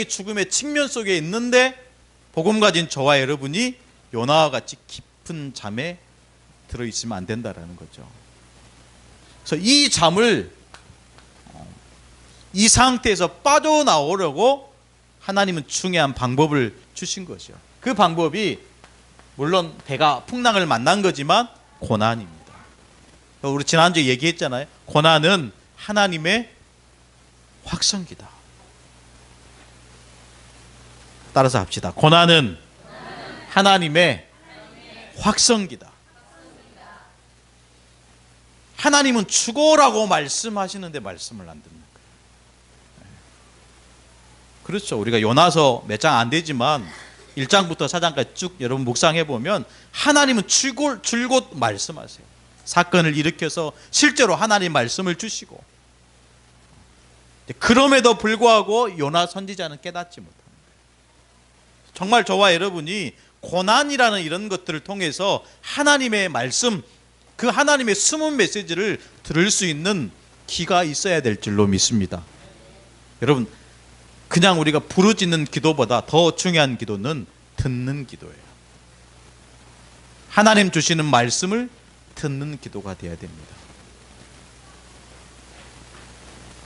죽음의 측면 속에 있는데 복음 가진 저와 여러분이 요나와 같이 깊은 잠에 들어있으면 안 된다라는 거죠. 그래서 이 잠을, 이 상태에서 빠져나오려고 하나님은 중요한 방법을 주신 것이요. 그 방법이 물론 배가 풍랑을 만난 거지만 고난입니다. 우리 지난주에 얘기했잖아요. 고난은 하나님의 확성기다. 따라서 합시다. 고난은 하나님의 확성기다. 하나님은 죽어라고 말씀하시는데 말씀을 안 듣는 거예요. 그렇죠. 우리가 요나서 몇 장 안 되지만 1장부터 4장까지 쭉 여러분 묵상해 보면 하나님은 줄곧 말씀하세요. 사건을 일으켜서 실제로 하나님 말씀을 주시고, 그럼에도 불구하고 요나 선지자는 깨닫지 못합니다. 정말 저와 여러분이 고난이라는 이런 것들을 통해서 하나님의 말씀, 그 하나님의 숨은 메시지를 들을 수 있는 귀가 있어야 될 줄로 믿습니다. 여러분, 그냥 우리가 부르짖는 기도보다 더 중요한 기도는 듣는 기도예요. 하나님 주시는 말씀을 듣는 기도가 되어야 됩니다.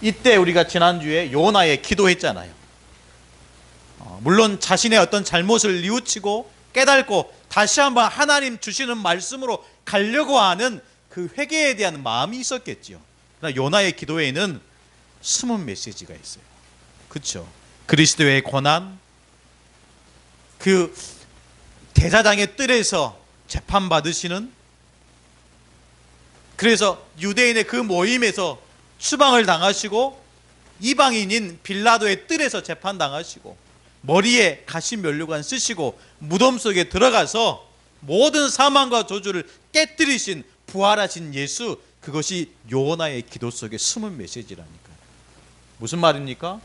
이때 우리가 지난주에 요나의 기도했잖아요. 물론 자신의 어떤 잘못을 뉘우치고 깨닫고 다시 한번 하나님 주시는 말씀으로 가려고 하는 그 회개에 대한 마음이 있었겠지요. 그러나 요나의 기도에는 숨은 메시지가 있어요. 그렇죠? 그리스도의 고난, 그 대사장의 뜰에서 재판받으시는, 그래서 유대인의 그 모임에서 추방을 당하시고 이방인인 빌라도의 뜰에서 재판당하시고 머리에 가시면류관 쓰시고 무덤 속에 들어가서 모든 사망과 저주를 깨뜨리신 부활하신 예수, 그것이 요나의 기도 속에 숨은 메시지라니까요. 무슨 말입니까?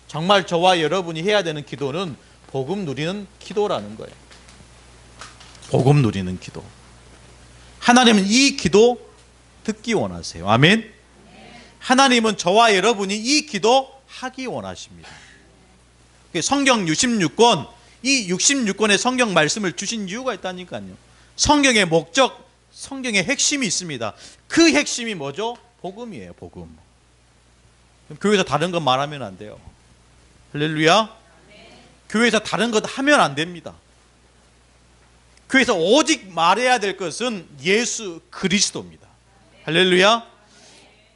정말 저와 여러분이 해야 되는 기도는 복음 누리는 기도라는 거예요. 복음 누리는 기도. 하나님은 이 기도 듣기 원하세요. 아멘. 하나님은 저와 여러분이 이 기도 하기 원하십니다. 성경 66권, 이 66권의 성경 말씀을 주신 이유가 있다니까요. 성경의 목적, 성경의 핵심이 있습니다. 그 핵심이 뭐죠? 복음이에요. 복음. 교회에서 다른 거 말하면 안 돼요. 할렐루야. 교회에서 다른 것 하면 안 됩니다. 교회에서 오직 말해야 될 것은 예수 그리스도입니다. 할렐루야.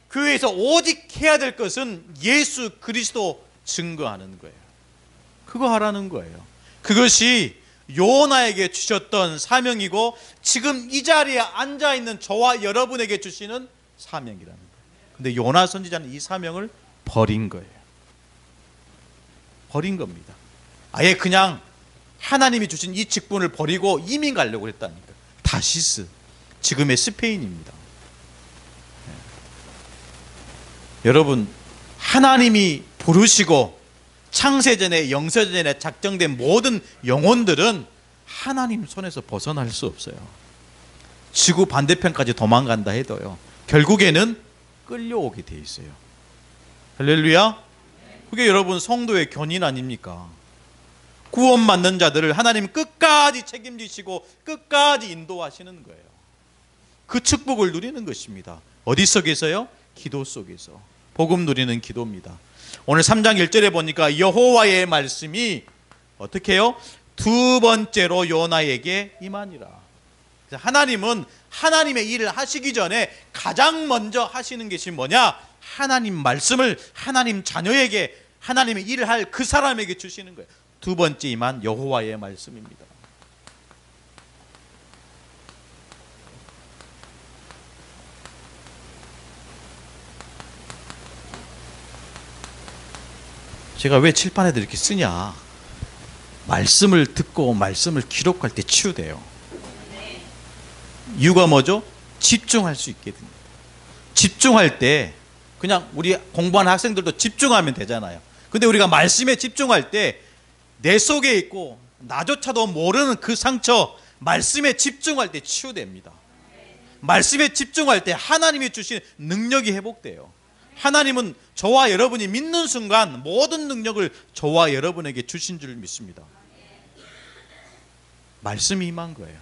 교회에서 오직 해야 될 것은 예수 그리스도 증거하는 거예요. 그거 하라는 거예요. 그것이 요나에게 주셨던 사명이고 지금 이 자리에 앉아있는 저와 여러분에게 주시는 사명이라는 거예요. 근데 요나 선지자는 이 사명을 버린 거예요. 버린 겁니다. 아예 그냥 하나님이 주신 이 직분을 버리고 이민 가려고 했다니까. 다시스, 지금의 스페인입니다. 여러분, 하나님이 부르시고 창세전에 영세전에 작정된 모든 영혼들은 하나님 손에서 벗어날 수 없어요. 지구 반대편까지 도망간다 해도요, 결국에는 끌려오게 돼 있어요. 할렐루야. 그게 여러분 성도의 견인 아닙니까? 구원받는 자들을 하나님 끝까지 책임지시고 끝까지 인도하시는 거예요. 그 축복을 누리는 것입니다. 어디 속에서요? 기도 속에서. 복음 누리는 기도입니다. 오늘 3장 1절에 보니까 여호와의 말씀이 어떻게 해요? 두 번째로 요나에게 임하니라. 하나님은 하나님의 일을 하시기 전에 가장 먼저 하시는 것이 뭐냐? 하나님 말씀을 하나님 자녀에게, 하나님의 일을 할 그 사람에게 주시는 거예요. 두 번째 임한 여호와의 말씀입니다. 제가 왜 칠판에도 이렇게 쓰냐? 말씀을 듣고 말씀을 기록할 때 치유돼요. 이유가 뭐죠? 집중할 수 있게 됩니다. 집중할 때 그냥 우리 공부하는 학생들도 집중하면 되잖아요. 근데 우리가 말씀에 집중할 때 내 속에 있고 나조차도 모르는 그 상처, 말씀에 집중할 때 치유됩니다. 말씀에 집중할 때 하나님이 주신 능력이 회복돼요. 하나님은 저와 여러분이 믿는 순간 모든 능력을 저와 여러분에게 주신 줄 믿습니다. 말씀이 임한 거예요.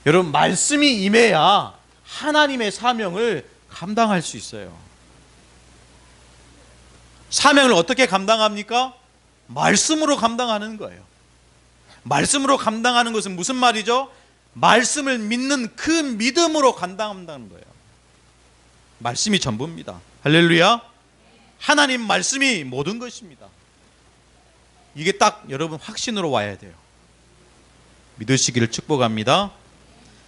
여러분, 말씀이 임해야 하나님의 사명을 감당할 수 있어요. 사명을 어떻게 감당합니까? 말씀으로 감당하는 거예요. 말씀으로 감당하는 것은 무슨 말이죠? 말씀을 믿는 그 믿음으로 감당한다는 거예요. 말씀이 전부입니다. 할렐루야. 하나님 말씀이 모든 것입니다. 이게 딱 여러분 확신으로 와야 돼요. 믿으시기를 축복합니다.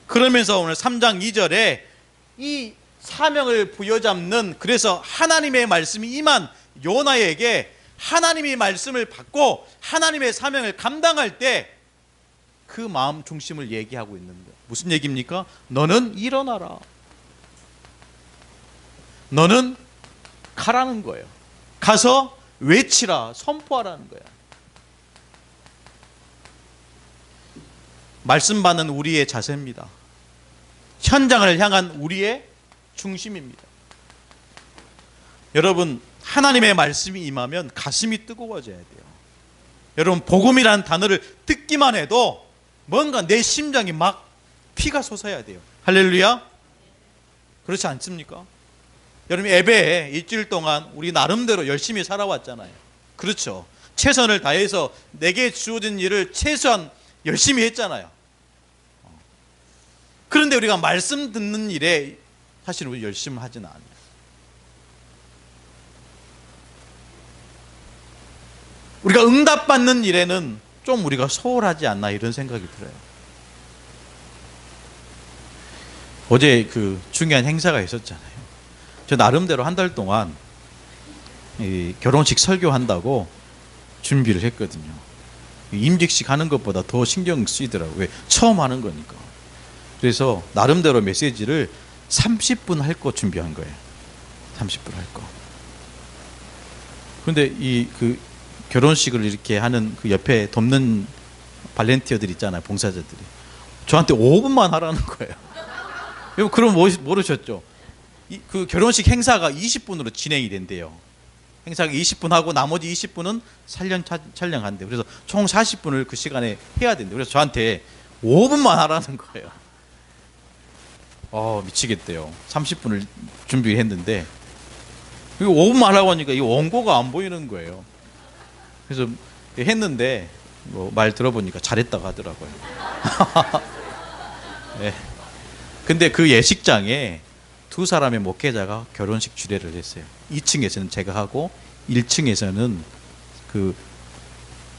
그러면서 오늘 3장 2절에 이 사명을 부여잡는, 그래서 하나님의 말씀이 임한 요나에게 하나님의 말씀을 받고 하나님의 사명을 감당할 때 그 마음 중심을 얘기하고 있는 거예요. 무슨 얘기입니까? 너는 일어나라. 너는 가라는 거예요. 가서 외치라, 선포하라는 거야. 말씀 받는 우리의 자세입니다. 현장을 향한 우리의 중심입니다. 여러분, 하나님의 말씀이 임하면 가슴이 뜨거워져야 돼요. 여러분, 복음이라는 단어를 듣기만 해도 뭔가 내 심장이 막 피가 솟아야 돼요. 할렐루야. 그렇지 않습니까? 여러분, 예배에 일주일 동안 우리 나름대로 열심히 살아왔잖아요. 그렇죠. 최선을 다해서 내게 주어진 일을 최소한 열심히 했잖아요. 그런데 우리가 말씀 듣는 일에 사실 우리 열심히 하지는 않아요. 우리가 응답받는 일에는 좀 우리가 소홀하지 않나 이런 생각이 들어요. 어제 그 중요한 행사가 있었잖아요. 저 나름대로 한 달 동안 이 결혼식 설교한다고 준비를 했거든요. 임직식 하는 것보다 더 신경 쓰이더라고요. 왜? 처음 하는 거니까. 그래서 나름대로 메시지를 30분 할 거 준비한 거예요. 30분 할 거. 그런데 그 결혼식을 이렇게 하는 그 옆에 돕는 발렌티어들 있잖아요. 봉사자들이. 저한테 5분만 하라는 거예요. 그럼 모르셨죠? 그 결혼식 행사가 20분으로 진행이 된대요. 행사가 20분 하고 나머지 20분은 촬영한대요. 그래서 총 40분을 그 시간에 해야 된대요. 그래서 저한테 5분만 하라는 거예요. 미치겠대요. 30분을 준비했는데 5분만 하라고 하니까 이 원고가 안 보이는 거예요. 그래서 했는데 말 들어보니까 잘했다고 하더라고요. 네. 근데 그 예식장에 두 사람의 목회자가 결혼식 주례를 했어요. 2층에서는 제가 하고 1층에서는 그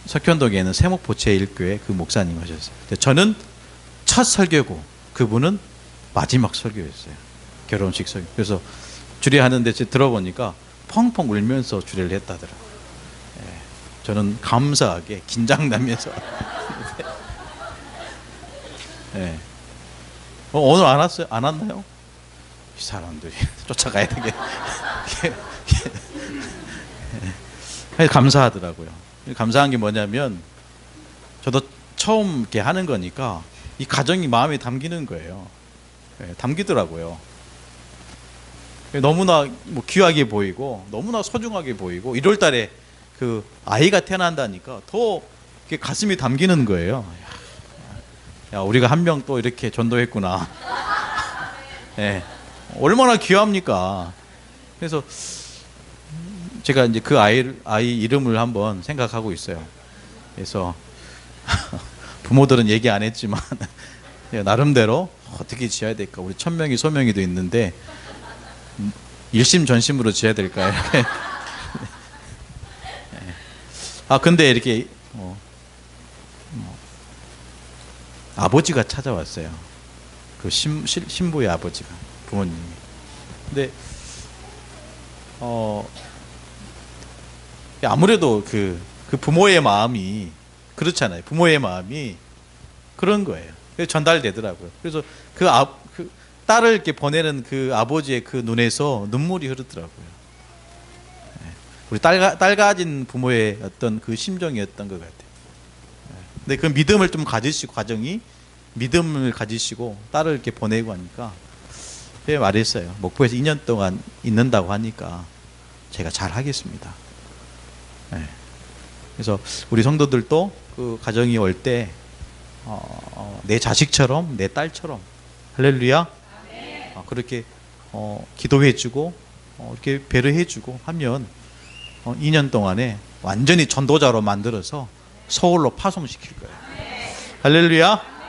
석현동에 있는 세목보채일교회 그 목사님 하셨어요. 저는 첫 설교고 그분은 마지막 설교였어요. 결혼식 설교. 그래서 주례하는데 들어보니까 펑펑 울면서 주례를 했다더라고요. 저는 감사하게 긴장나면서 네. 오늘 안 왔어요? 안 왔나요? 이 사람들이 쫓아가야 되게 감사하더라고요. 감사한 게 뭐냐면 저도 처음 이렇게 하는 거니까 이 가정이 마음에 담기는 거예요. 네, 담기더라고요. 너무나 귀하게 보이고 너무나 소중하게 보이고 1월 달에 그 아이가 태어난다니까 더 가슴이 담기는 거예요. 야, 우리가 한 명 또 이렇게 전도했구나. 네, 얼마나 귀합니까? 그래서 제가 이제 그 아이 이름을 한번 생각하고 있어요. 그래서 부모들은 얘기 안 했지만 나름대로 어떻게 지어야 될까? 우리 천명이 소명이도 있는데 일심전심으로 지어야 될까요? 근데 이렇게 아버지가 찾아왔어요. 그 신부의 아버지가, 부모님이. 근데 아무래도 그 부모의 마음이 그렇잖아요. 부모의 마음이 그런 거예요. 그래서 전달되더라고요. 그래서 그 딸을 이렇게 보내는 그 아버지의 그 눈에서 눈물이 흐르더라고요. 우리 딸 가진 부모의 어떤 그 심정이었던 것 같아요. 근데 그 믿음을 좀 가지시고, 가정이 믿음을 가지시고 딸을 이렇게 보내고 하니까 제가 말했어요. 목포에서 2년 동안 있는다고 하니까 제가 잘 하겠습니다. 네. 그래서 우리 성도들도 그 가정이 올 때 내 자식처럼, 내 딸처럼, 할렐루야, 그렇게 기도해주고 이렇게 배려해주고 하면 2년 동안에 완전히 전도자로 만들어서 서울로 파송시킬 거예요. 할렐루야.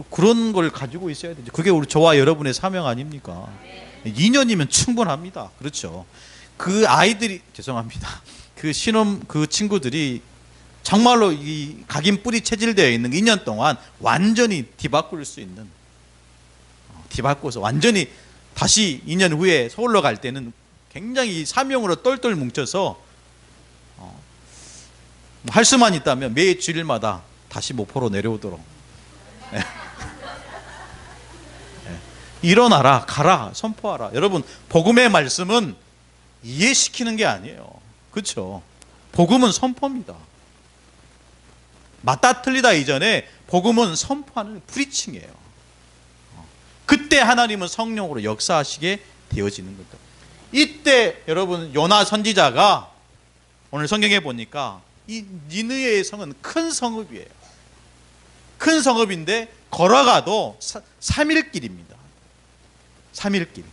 그런 걸 가지고 있어야 되죠. 그게 우리 저와 여러분의 사명 아닙니까? 2년이면 충분합니다. 그렇죠. 그 아이들이, 죄송합니다, 그 신혼 그 친구들이 정말로 이 각인 뿌리 체질되어 있는 2년 동안 완전히 뒤바꿀 수 있는, 뒤바꿔서 완전히 다시 2년 후에 서울로 갈 때는 굉장히 사명으로 똘똘 뭉쳐서 할 수만 있다면 매 주일마다 다시 목포로 내려오도록. 네. 네. 일어나라, 가라, 선포하라. 여러분, 복음의 말씀은 이해시키는 게 아니에요. 그렇죠? 복음은 선포입니다. 맞다 틀리다 이전에 복음은 선포하는 프리칭이에요. 그때 하나님은 성령으로 역사하시게 되어지는 거죠. 이때 여러분, 요나 선지자가 오늘 성경에 보니까 이 니느웨의 성은 큰 성읍이에요. 큰 성읍인데 걸어가도 3일 길입니다. 3일 길.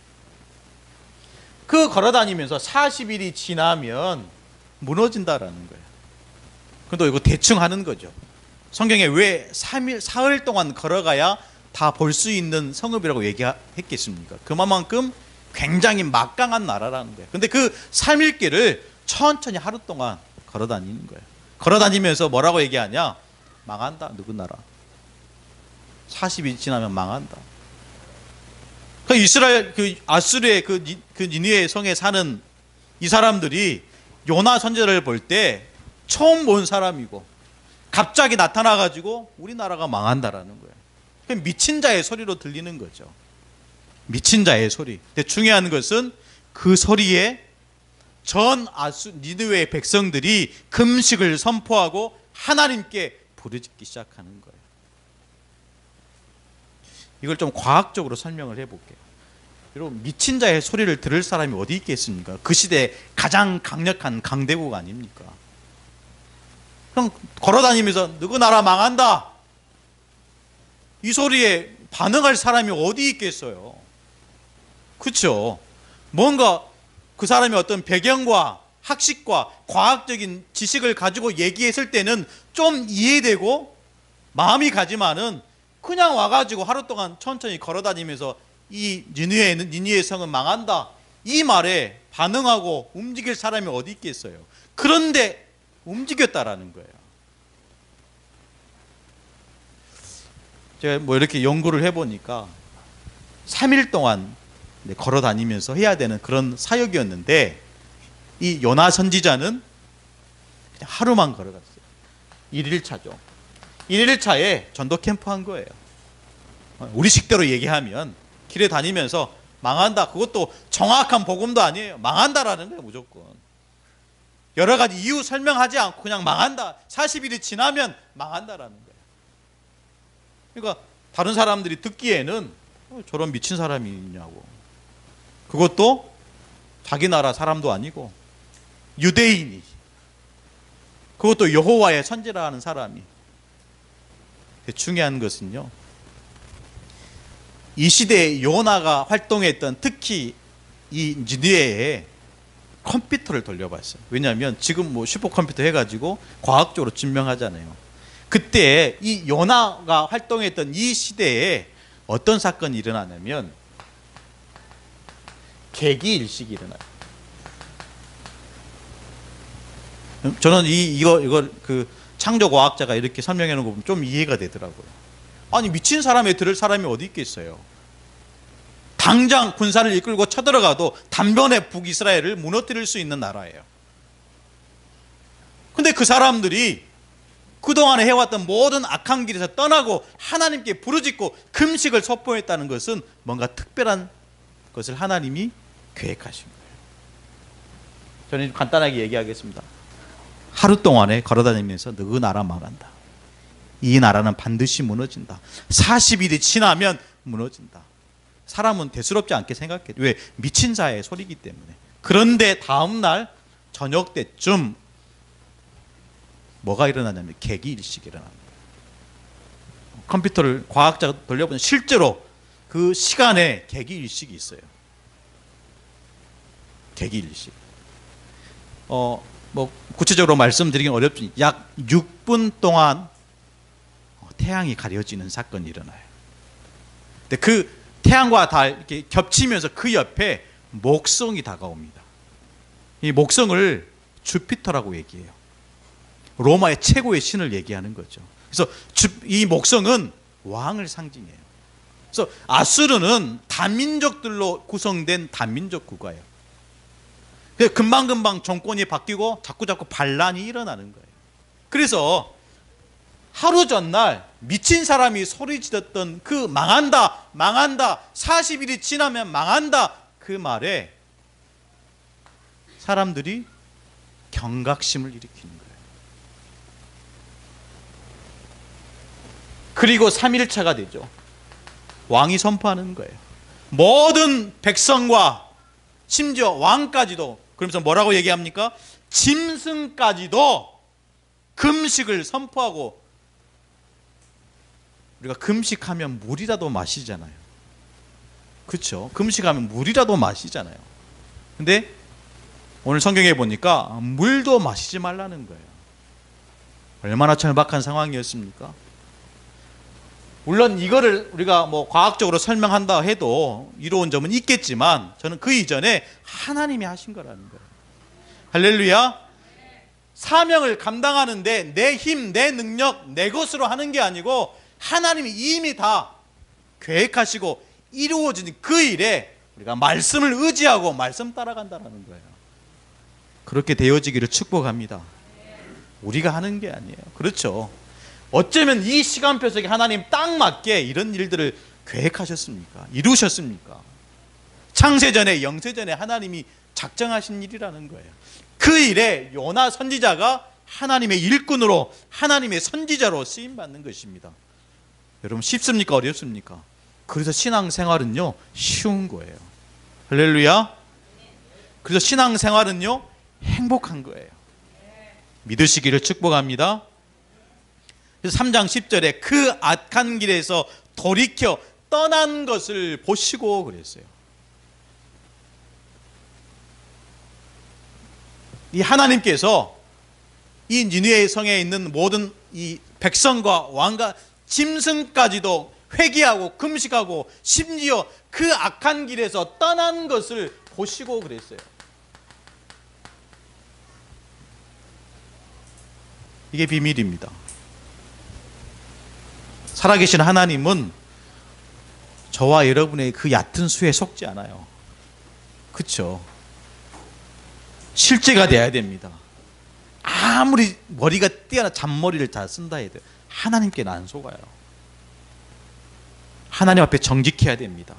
그 걸어다니면서 40일이 지나면 무너진다라는 거예요. 그런데 이거 대충 하는 거죠. 성경에 왜 3일, 사흘 동안 걸어가야 다 볼 수 있는 성읍이라고 얘기했겠습니까? 그만큼 굉장히 막강한 나라라는 거예요. 근데 그 3일 길을 천천히 하루 동안 걸어다니는 거예요. 걸어다니면서 뭐라고 얘기하냐? 망한다, 누구 나라. 40일 지나면 망한다. 그 이스라엘, 그 아수르의 그 니느웨 성에 사는 이 사람들이 요나 선지자를 볼 때 처음 본 사람이고 갑자기 나타나가지고 우리나라가 망한다라는 거예요. 미친 자의 소리로 들리는 거죠. 미친 자의 소리. 근데 중요한 것은 그 소리에 전 니느웨의 백성들이 금식을 선포하고 하나님께 부르짖기 시작하는 거예요. 이걸 좀 과학적으로 설명을 해볼게요. 여러분, 미친 자의 소리를 들을 사람이 어디 있겠습니까? 그 시대에 가장 강력한 강대국 아닙니까? 그럼 걸어다니면서 누구 나라 망한다, 이 소리에 반응할 사람이 어디 있겠어요? 그렇죠? 뭔가 그 사람이 어떤 배경과 학식과 과학적인 지식을 가지고 얘기했을 때는 좀 이해되고 마음이 가지만은 그냥 와가지고 하루 동안 천천히 걸어다니면서 이 니느웨 성은 망한다, 이 말에 반응하고 움직일 사람이 어디 있겠어요? 그런데 움직였다라는 거예요. 제가 뭐 이렇게 연구를 해보니까 3일 동안 걸어다니면서 해야 되는 그런 사역이었는데, 이 요나 선지자는 그냥 하루만 걸어갔어요. 1일차죠. 1일차에 전도 캠프 한 거예요. 우리 식대로 얘기하면 길에 다니면서 망한다, 그것도 정확한 복음도 아니에요. 망한다라는 거예요. 무조건 여러 가지 이유 설명하지 않고 그냥 망한다, 40일이 지나면 망한다라는 거예요. 그러니까 다른 사람들이 듣기에는 저런 미친 사람이 있냐고. 그것도 자기 나라 사람도 아니고 유대인이, 그것도 여호와의 선지라 하는 사람이. 중요한 것은요, 이 시대에 요나가 활동했던 특히 이 니느웨에 컴퓨터를 돌려봤어요. 왜냐하면 지금 뭐 슈퍼컴퓨터 해가지고 과학적으로 증명하잖아요. 그때 이 요나가 활동했던 이 시대에 어떤 사건이 일어나냐면 개기일식이 일어나요. 저는 이걸 그 창조과학자가 이렇게 설명해 놓은 거 보면 좀 이해가 되더라고요. 아니, 미친 사람에 들을 사람이 어디 있겠어요? 당장 군사를 이끌고 쳐들어가도 단번에 북이스라엘을 무너뜨릴 수 있는 나라예요. 근데 그 사람들이 그동안에 해왔던 모든 악한 길에서 떠나고 하나님께 부르짖고 금식을 선포했다는 것은 뭔가 특별한 것을 하나님이 계획하신 거예요. 저는 간단하게 얘기하겠습니다. 하루 동안에 걸어다니면서 너 나라 망한다, 이 나라는 반드시 무너진다, 40일이 지나면 무너진다. 사람은 대수롭지 않게 생각해. 왜? 미친 자의 소리이기 때문에. 그런데 다음날 저녁 때쯤 뭐가 일어나냐면 개기일식이 일어납니다. 컴퓨터를 과학자가 돌려보면 실제로 그 시간에 개기일식이 있어요. 개기일식. 뭐 구체적으로 말씀드리긴 어렵지만 약 6분 동안 태양이 가려지는 사건이 일어나요. 근데 그 태양과 달 이렇게 겹치면서 그 옆에 목성이 다가옵니다. 이 목성을 주피터라고 얘기해요. 로마의 최고의 신을 얘기하는 거죠. 그래서 이 목성은 왕을 상징해요. 그래서 아수르는 다민족들로 구성된 다민족 국가예요. 금방금방 정권이 바뀌고 자꾸자꾸 반란이 일어나는 거예요. 그래서 하루 전날 미친 사람이 소리 지르던 그 망한다, 망한다, 40일이 지나면 망한다 그 말에 사람들이 경각심을 일으키는 거예요. 그리고 3일차가 되죠. 왕이 선포하는 거예요. 모든 백성과 심지어 왕까지도, 그러면서 뭐라고 얘기합니까? 짐승까지도 금식을 선포하고, 우리가 금식하면 물이라도 마시잖아요. 그렇죠? 금식하면 물이라도 마시잖아요. 근데 오늘 성경에 보니까 물도 마시지 말라는 거예요. 얼마나 절박한 상황이었습니까? 물론 이거를 우리가 뭐 과학적으로 설명한다 해도 이로운 점은 있겠지만 저는 그 이전에 하나님이 하신 거라는 거예요. 할렐루야. 사명을 감당하는데 내 힘, 내 능력, 내 것으로 하는 게 아니고 하나님이 이미 다 계획하시고 이루어진 그 일에 우리가 말씀을 의지하고 말씀 따라간다는 거예요. 그렇게 되어지기를 축복합니다. 우리가 하는 게 아니에요. 그렇죠. 어쩌면 이 시간표 속에 하나님 딱 맞게 이런 일들을 계획하셨습니까? 이루셨습니까? 창세전에 영세전에 하나님이 작정하신 일이라는 거예요. 그 일에 요나 선지자가 하나님의 일꾼으로 하나님의 선지자로 쓰임받는 것입니다. 여러분 쉽습니까? 어렵습니까? 그래서 신앙생활은요 쉬운 거예요. 할렐루야. 그래서 신앙생활은요 행복한 거예요. 믿으시기를 축복합니다. 그래서 3장 10절에 그 악한 길에서 돌이켜 떠난 것을 보시고 그랬어요. 이 하나님께서 이 니느웨 성에 있는 모든 이 백성과 왕과 짐승까지도 회개하고 금식하고 심지어 그 악한 길에서 떠난 것을 보시고 그랬어요. 이게 비밀입니다. 살아계신 하나님은 저와 여러분의 그 얕은 수에 속지 않아요. 그렇죠? 실제가 돼야 됩니다. 아무리 머리가 뛰어나 잔머리를 다 쓴다 해도 하나님께는 안 속아요. 하나님 앞에 정직해야 됩니다.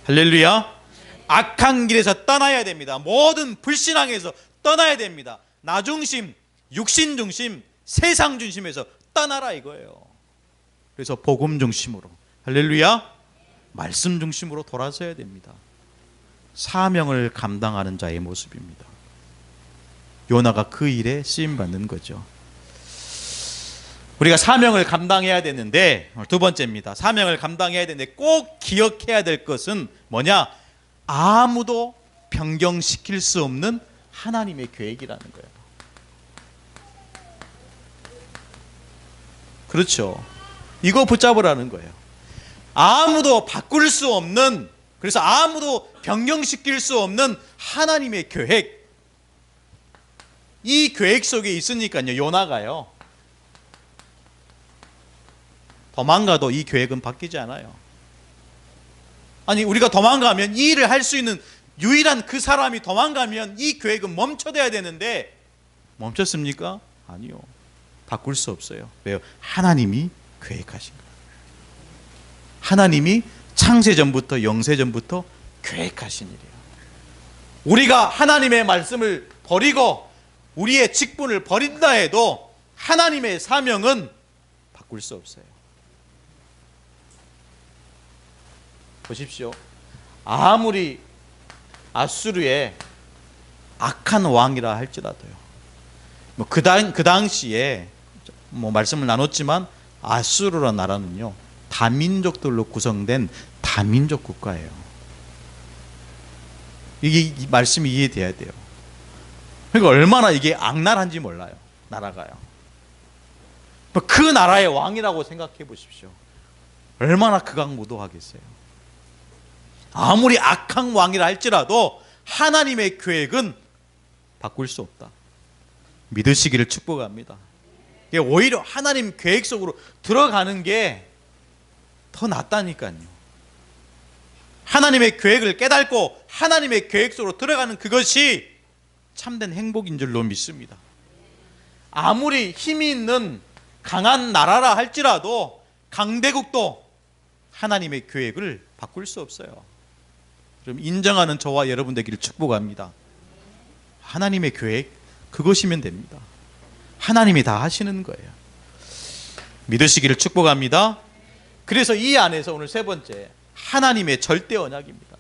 할렐루야. 악한 길에서 떠나야 됩니다. 모든 불신앙에서 떠나야 됩니다. 나 중심, 육신 중심, 세상 중심에서 떠나라 이거예요. 그래서 복음 중심으로, 할렐루야, 말씀 중심으로 돌아서야 됩니다. 사명을 감당하는 자의 모습입니다. 요나가 그 일에 쓰임받는 거죠. 우리가 사명을 감당해야 되는데, 두 번째입니다. 사명을 감당해야 되는데 꼭 기억해야 될 것은 뭐냐? 아무도 변경시킬 수 없는 하나님의 계획이라는 거예요. 그렇죠. 이거 붙잡으라는 거예요. 아무도 바꿀 수 없는, 그래서 아무도 변경시킬 수 없는 하나님의 계획. 이 계획 속에 있으니까요, 요나가요, 도망가도 이 계획은 바뀌지 않아요. 아니, 우리가 도망가면 이 일을 할 수 있는 유일한 그 사람이 도망가면 이 계획은 멈춰져야 되는데 멈췄습니까? 아니요. 바꿀 수 없어요. 왜요? 하나님이 계획하신 거예요. 하나님이 창세전부터 영세전부터 계획하신 일이에요. 우리가 하나님의 말씀을 버리고 우리의 직분을 버린다 해도 하나님의 사명은 바꿀 수 없어요. 보십시오. 아무리 아수르의 악한 왕이라 할지라도요. 그 당시에 말씀을 나눴지만 아수르라는 나라는요, 다민족들로 구성된 다민족 국가예요. 이 말씀이 이해돼야 돼요. 그러니까 얼마나 이게 악랄한지 몰라요, 나라가요. 그 나라의 왕이라고 생각해 보십시오. 얼마나 극악무도하겠어요. 아무리 악한 왕이라 할지라도 하나님의 계획은 바꿀 수 없다. 믿으시기를 축복합니다. 오히려 하나님 계획 속으로 들어가는 게 더 낫다니까요. 하나님의 계획을 깨닫고 하나님의 계획 속으로 들어가는 그것이 참된 행복인 줄로 믿습니다. 아무리 힘이 있는 강한 나라라 할지라도 강대국도 하나님의 계획을 바꿀 수 없어요. 그럼 인정하는 저와 여러분 되기를 축복합니다. 하나님의 계획, 그것이면 됩니다. 하나님이 다 하시는 거예요. 믿으시기를 축복합니다. 그래서 이 안에서 오늘 세 번째, 하나님의 절대 언약입니다.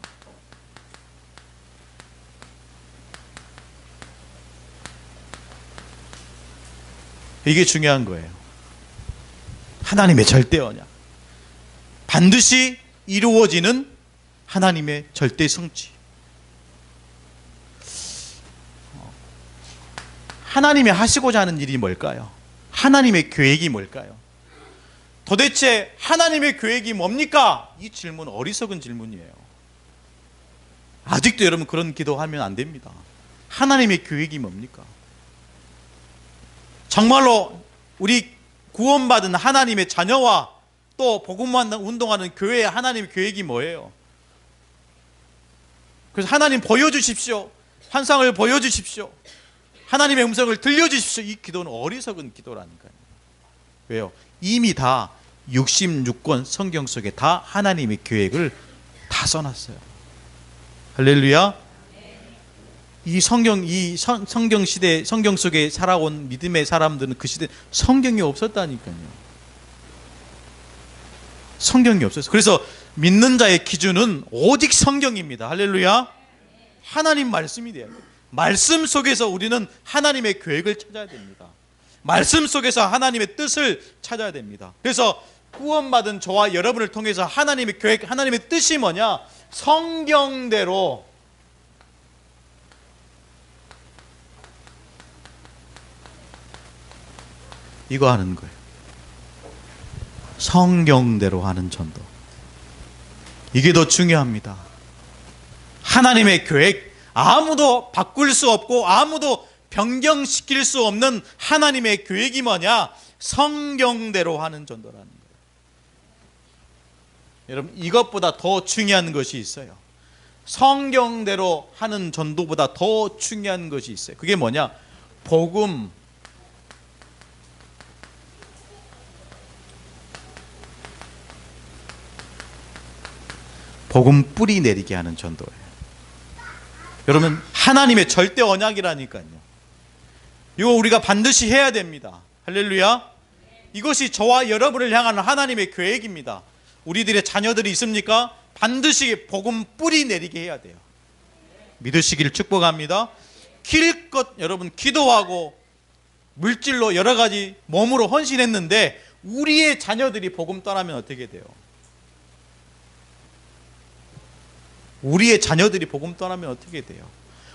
이게 중요한 거예요. 하나님의 절대 언약. 반드시 이루어지는 하나님의 절대 성취. 하나님이 하시고자 하는 일이 뭘까요? 하나님의 계획이 뭘까요? 도대체 하나님의 계획이 뭡니까? 이 질문 어리석은 질문이에요. 아직도 여러분 그런 기도하면 안 됩니다. 하나님의 계획이 뭡니까? 정말로 우리 구원받은 하나님의 자녀와 또 복음 운동하는 교회의 하나님의 계획이 뭐예요? 그래서 하나님 보여주십시오. 환상을 보여주십시오. 하나님의 음성을 들려주십시오. 이 기도는 어리석은 기도라니까요. 왜요? 이미 다 66권 성경 속에 다 하나님의 계획을 다 써놨어요. 할렐루야. 이 성경 시대, 성경 속에 살아온 믿음의 사람들은 그 시대 성경이 없었다니까요. 성경이 없었어요. 그래서 믿는 자의 기준은 오직 성경입니다. 할렐루야. 하나님 말씀이 돼야 돼요. 말씀 속에서 우리는 하나님의 계획을 찾아야 됩니다. 말씀 속에서 하나님의 뜻을 찾아야 됩니다. 그래서 구원받은 저와 여러분을 통해서 하나님의 계획, 하나님의 뜻이 뭐냐? 성경대로 이거 하는 거예요. 성경대로 하는 전도. 이게 더 중요합니다. 하나님의 계획, 아무도 바꿀 수 없고 아무도 변경시킬 수 없는 하나님의 계획이 뭐냐? 성경대로 하는 전도라는 거예요. 여러분, 이것보다 더 중요한 것이 있어요. 성경대로 하는 전도보다 더 중요한 것이 있어요. 그게 뭐냐? 복음 뿌리 내리게 하는 전도예요. 여러분, 하나님의 절대 언약이라니까요. 이거 우리가 반드시 해야 됩니다. 할렐루야. 이것이 저와 여러분을 향한 하나님의 계획입니다. 우리들의 자녀들이 있습니까? 반드시 복음 뿌리 내리게 해야 돼요. 믿으시기를 축복합니다. 기껏 여러분 기도하고 물질로 여러 가지 몸으로 헌신했는데 우리의 자녀들이 복음 떠나면 어떻게 돼요? 우리의 자녀들이 복음 떠나면 어떻게 돼요?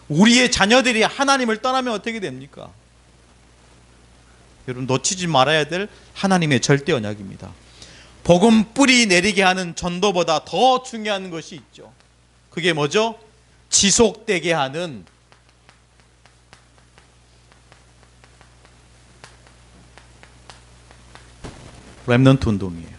우리의 자녀들이 하나님을 떠나면 어떻게 됩니까? 여러분, 놓치지 말아야 될 하나님의 절대 언약입니다. 복음 뿌리 내리게 하는 전도보다 더 중요한 것이 있죠. 그게 뭐죠? 지속되게 하는 렘넌트 운동이에요.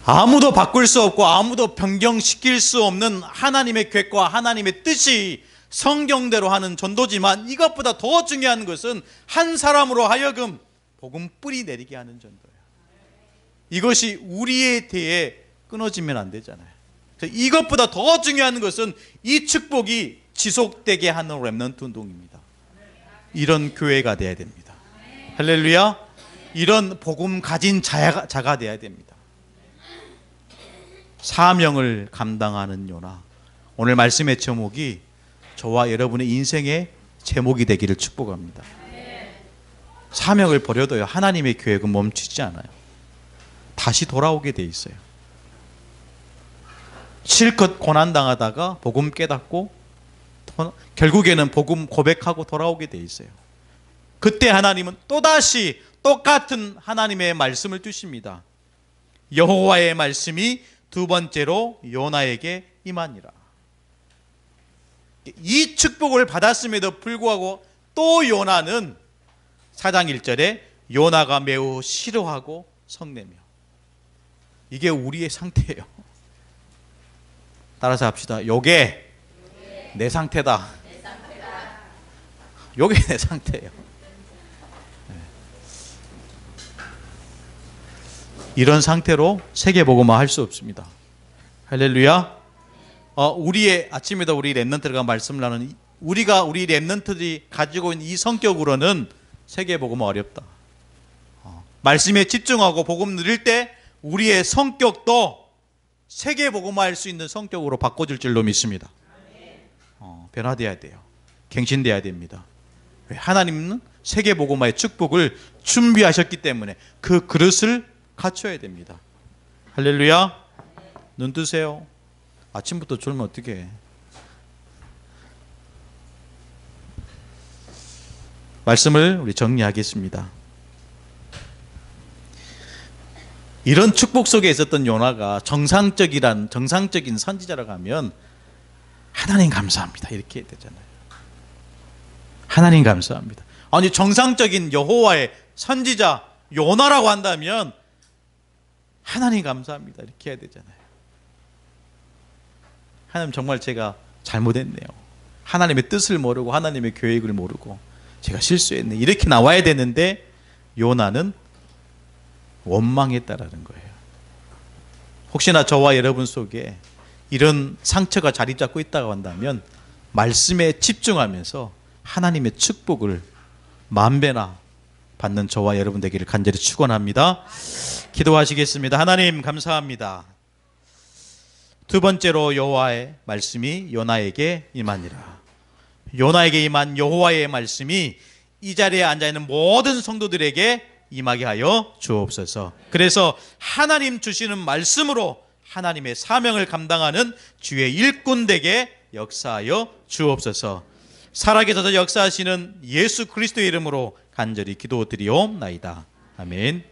아무도 바꿀 수 없고 아무도 변경시킬 수 없는 하나님의 계획과 하나님의 뜻이 성경대로 하는 전도지만 이것보다 더 중요한 것은 한 사람으로 하여금 복음 뿌리 내리게 하는 전도예요. 이것이 우리에 대해 끊어지면 안 되잖아요. 이것보다 더 중요한 것은 이 축복이 지속되게 하는 렘넌트 운동입니다. 이런 교회가 돼야 됩니다. 할렐루야. 이런 복음 가진 자가 돼야 됩니다. 사명을 감당하는 요나. 오늘 말씀의 제목이 저와 여러분의 인생의 제목이 되기를 축복합니다. 사명을 버려도요, 하나님의 계획은 멈추지 않아요. 다시 돌아오게 돼 있어요. 실컷 고난당하다가 복음 깨닫고 결국에는 복음 고백하고 돌아오게 돼 있어요. 그때 하나님은 또다시 똑같은 하나님의 말씀을 주십니다. 여호와의 말씀이 두 번째로 요나에게 임하니라. 이 축복을 받았음에도 불구하고 또 요나는 4장 1절에 요나가 매우 싫어하고 성내며. 이게 우리의 상태예요. 따라서 합시다. 요게 내 상태다. 요게 내 상태예요. 이런 상태로 세계복음화 할 수 없습니다. 할렐루야. 우리의 아침에도 우리 랩런트가 말씀을 나누는 우리 랩런트들이 가지고 있는 이 성격으로는 세계복음화 어렵다. 말씀에 집중하고 복음 누릴 때 우리의 성격도 세계복음화 할 수 있는 성격으로 바꿔줄 줄로 믿습니다. 변화돼야 돼요. 갱신돼야 됩니다. 하나님은 세계복음화의 축복을 준비하셨기 때문에 그 그릇을 갖춰야 됩니다. 할렐루야. 눈 뜨세요. 아침부터 졸면 어떡해. 말씀을 우리 정리하겠습니다. 이런 축복 속에 있었던 요나가 정상적인 선지자라고 하면 하나님 감사합니다 이렇게 해야 되잖아요. 하나님 감사합니다. 아니 정상적인 여호와의 선지자 요나라고 한다면 하나님 감사합니다 이렇게 해야 되잖아요. 하나님 정말 제가 잘못했네요. 하나님의 뜻을 모르고 하나님의 계획을 모르고 제가 실수했네 이렇게 나와야 되는데 요나는 원망했다라는 거예요. 혹시나 저와 여러분 속에 이런 상처가 자리 잡고 있다고 한다면 말씀에 집중하면서 하나님의 축복을 만배나 받는 저와 여러분 되기를 간절히 축원합니다. 기도하시겠습니다. 하나님 감사합니다. 두 번째로 여호와의 말씀이 요나에게 임하니라. 요나에게 임한 여호와의 말씀이 이 자리에 앉아있는 모든 성도들에게 임하게 하여 주옵소서. 그래서 하나님 주시는 말씀으로 하나님의 사명을 감당하는 주의 일꾼 되게 역사하여 주옵소서. 살아계셔서 역사하시는 예수 그리스도의 이름으로 간절히 기도드리옵나이다. 아멘.